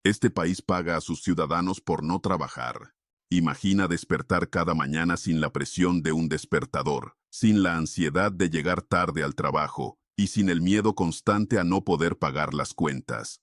Este país paga a sus ciudadanos por no trabajar. Imagina despertar cada mañana sin la presión de un despertador, sin la ansiedad de llegar tarde al trabajo y sin el miedo constante a no poder pagar las cuentas.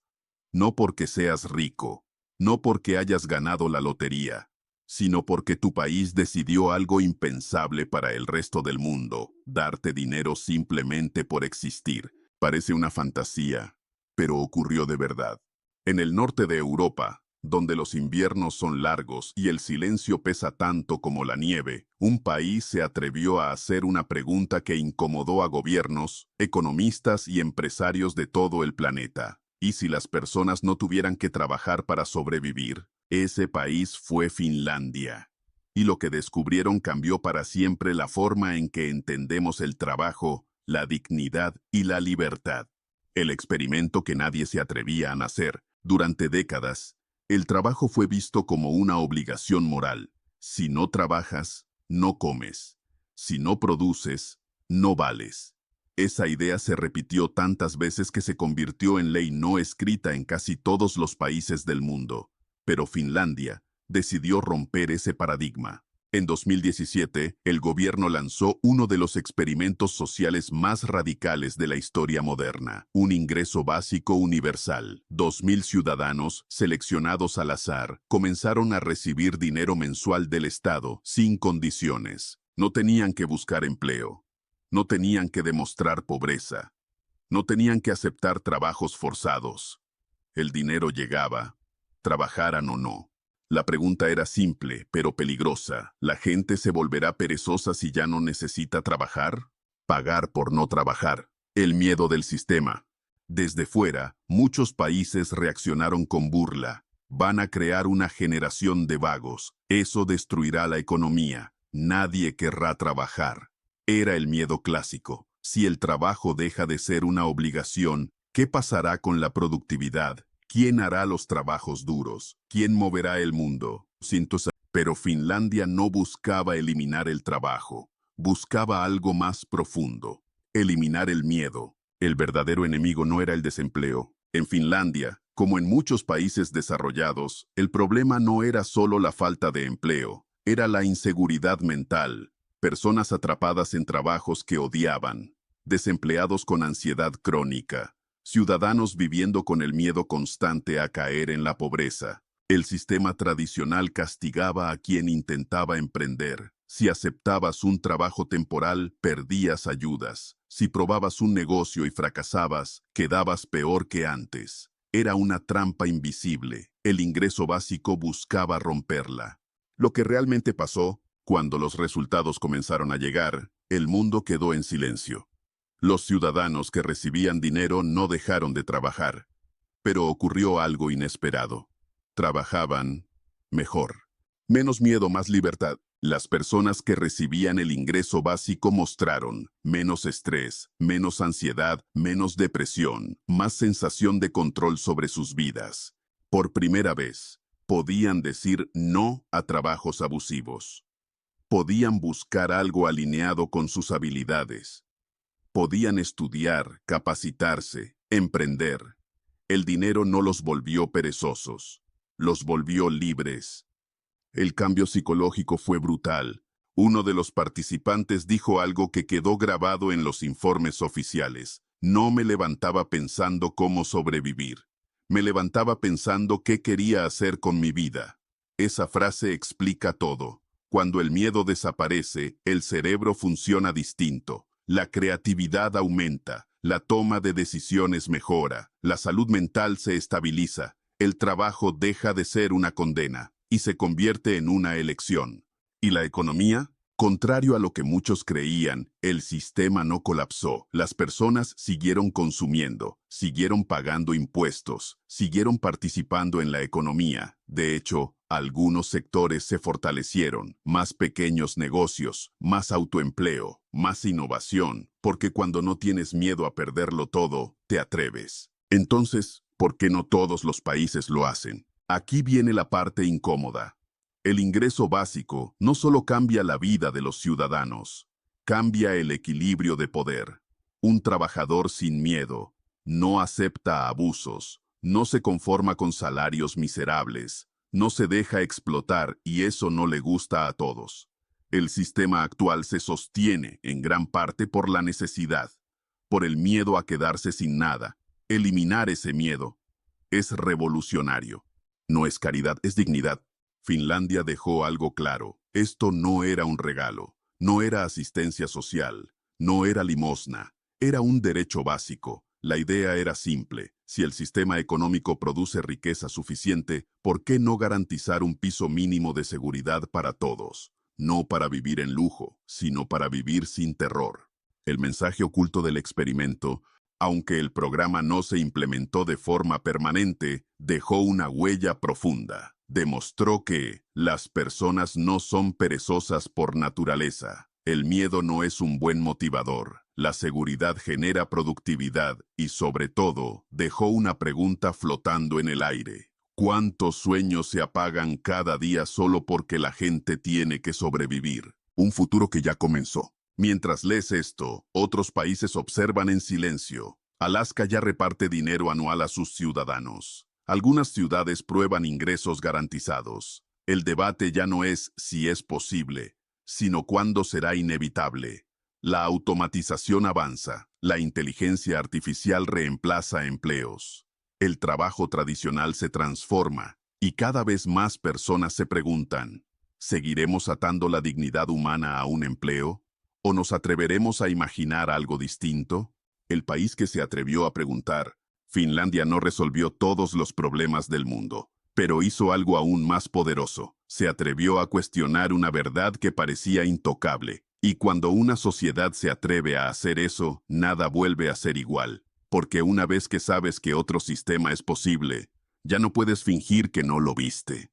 No porque seas rico, no porque hayas ganado la lotería, sino porque tu país decidió algo impensable para el resto del mundo, darte dinero simplemente por existir. Parece una fantasía, pero ocurrió de verdad. En el norte de Europa, donde los inviernos son largos y el silencio pesa tanto como la nieve, un país se atrevió a hacer una pregunta que incomodó a gobiernos, economistas y empresarios de todo el planeta. ¿Y si las personas no tuvieran que trabajar para sobrevivir? Ese país fue Finlandia. Y lo que descubrieron cambió para siempre la forma en que entendemos el trabajo, la dignidad y la libertad. El experimento que nadie se atrevía a hacer. Durante décadas, el trabajo fue visto como una obligación moral. Si no trabajas, no comes. Si no produces, no vales. Esa idea se repitió tantas veces que se convirtió en ley no escrita en casi todos los países del mundo. Pero Finlandia decidió romper ese paradigma. En 2017, el gobierno lanzó uno de los experimentos sociales más radicales de la historia moderna, un ingreso básico universal. 2.000 ciudadanos, seleccionados al azar, comenzaron a recibir dinero mensual del Estado, sin condiciones. No tenían que buscar empleo. No tenían que demostrar pobreza. No tenían que aceptar trabajos forzados. El dinero llegaba, trabajaran o no. La pregunta era simple, pero peligrosa. ¿La gente se volverá perezosa si ya no necesita trabajar? Pagar por no trabajar. El miedo del sistema. Desde fuera, muchos países reaccionaron con burla. Van a crear una generación de vagos. Eso destruirá la economía. Nadie querrá trabajar. Era el miedo clásico. Si el trabajo deja de ser una obligación, ¿qué pasará con la productividad? ¿Quién hará los trabajos duros? ¿Quién moverá el mundo? Pero Finlandia no buscaba eliminar el trabajo. Buscaba algo más profundo. Eliminar el miedo. El verdadero enemigo no era el desempleo. En Finlandia, como en muchos países desarrollados, el problema no era solo la falta de empleo. Era la inseguridad mental. Personas atrapadas en trabajos que odiaban. Desempleados con ansiedad crónica. Ciudadanos viviendo con el miedo constante a caer en la pobreza. El sistema tradicional castigaba a quien intentaba emprender. Si aceptabas un trabajo temporal, perdías ayudas. Si probabas un negocio y fracasabas, quedabas peor que antes. Era una trampa invisible. El ingreso básico buscaba romperla. Lo que realmente pasó, cuando los resultados comenzaron a llegar, el mundo quedó en silencio. Los ciudadanos que recibían dinero no dejaron de trabajar, pero ocurrió algo inesperado. Trabajaban mejor. Menos miedo, más libertad. Las personas que recibían el ingreso básico mostraron menos estrés, menos ansiedad, menos depresión, más sensación de control sobre sus vidas. Por primera vez, podían decir no a trabajos abusivos. Podían buscar algo alineado con sus habilidades. Podían estudiar, capacitarse, emprender. El dinero no los volvió perezosos, los volvió libres. El cambio psicológico fue brutal. Uno de los participantes dijo algo que quedó grabado en los informes oficiales. No me levantaba pensando cómo sobrevivir. Me levantaba pensando qué quería hacer con mi vida. Esa frase explica todo. Cuando el miedo desaparece, el cerebro funciona distinto. La creatividad aumenta, la toma de decisiones mejora, la salud mental se estabiliza, el trabajo deja de ser una condena y se convierte en una elección. ¿Y la economía? Contrario a lo que muchos creían, el sistema no colapsó. Las personas siguieron consumiendo, siguieron pagando impuestos, siguieron participando en la economía. De hecho, algunos sectores se fortalecieron, más pequeños negocios, más autoempleo, más innovación, porque cuando no tienes miedo a perderlo todo, te atreves. Entonces, ¿por qué no todos los países lo hacen? Aquí viene la parte incómoda. El ingreso básico no solo cambia la vida de los ciudadanos, cambia el equilibrio de poder. Un trabajador sin miedo no acepta abusos, No se conforma con salarios miserables, no se deja explotar y eso no le gusta a todos. El sistema actual se sostiene en gran parte por la necesidad, por el miedo a quedarse sin nada. Eliminar ese miedo es revolucionario. No es caridad, es dignidad. Finlandia dejó algo claro. Esto no era un regalo, no era asistencia social, no era limosna, era un derecho básico. La idea era simple. Si el sistema económico produce riqueza suficiente, ¿por qué no garantizar un piso mínimo de seguridad para todos? No para vivir en lujo, sino para vivir sin terror. El mensaje oculto del experimento, aunque el programa no se implementó de forma permanente, dejó una huella profunda. Demostró que las personas no son perezosas por naturaleza. El miedo no es un buen motivador. La seguridad genera productividad y, sobre todo, dejó una pregunta flotando en el aire. ¿Cuántos sueños se apagan cada día solo porque la gente tiene que sobrevivir? Un futuro que ya comenzó. Mientras lees esto, otros países observan en silencio. Alaska ya reparte dinero anual a sus ciudadanos. Algunas ciudades prueban ingresos garantizados. El debate ya no es si es posible, sino cuándo será inevitable. La automatización avanza, la inteligencia artificial reemplaza empleos. El trabajo tradicional se transforma y cada vez más personas se preguntan, ¿seguiremos atando la dignidad humana a un empleo? ¿O nos atreveremos a imaginar algo distinto? El país que se atrevió a preguntar, Finlandia no resolvió todos los problemas del mundo, pero hizo algo aún más poderoso. Se atrevió a cuestionar una verdad que parecía intocable. Y cuando una sociedad se atreve a hacer eso, nada vuelve a ser igual. Porque una vez que sabes que otro sistema es posible, ya no puedes fingir que no lo viste.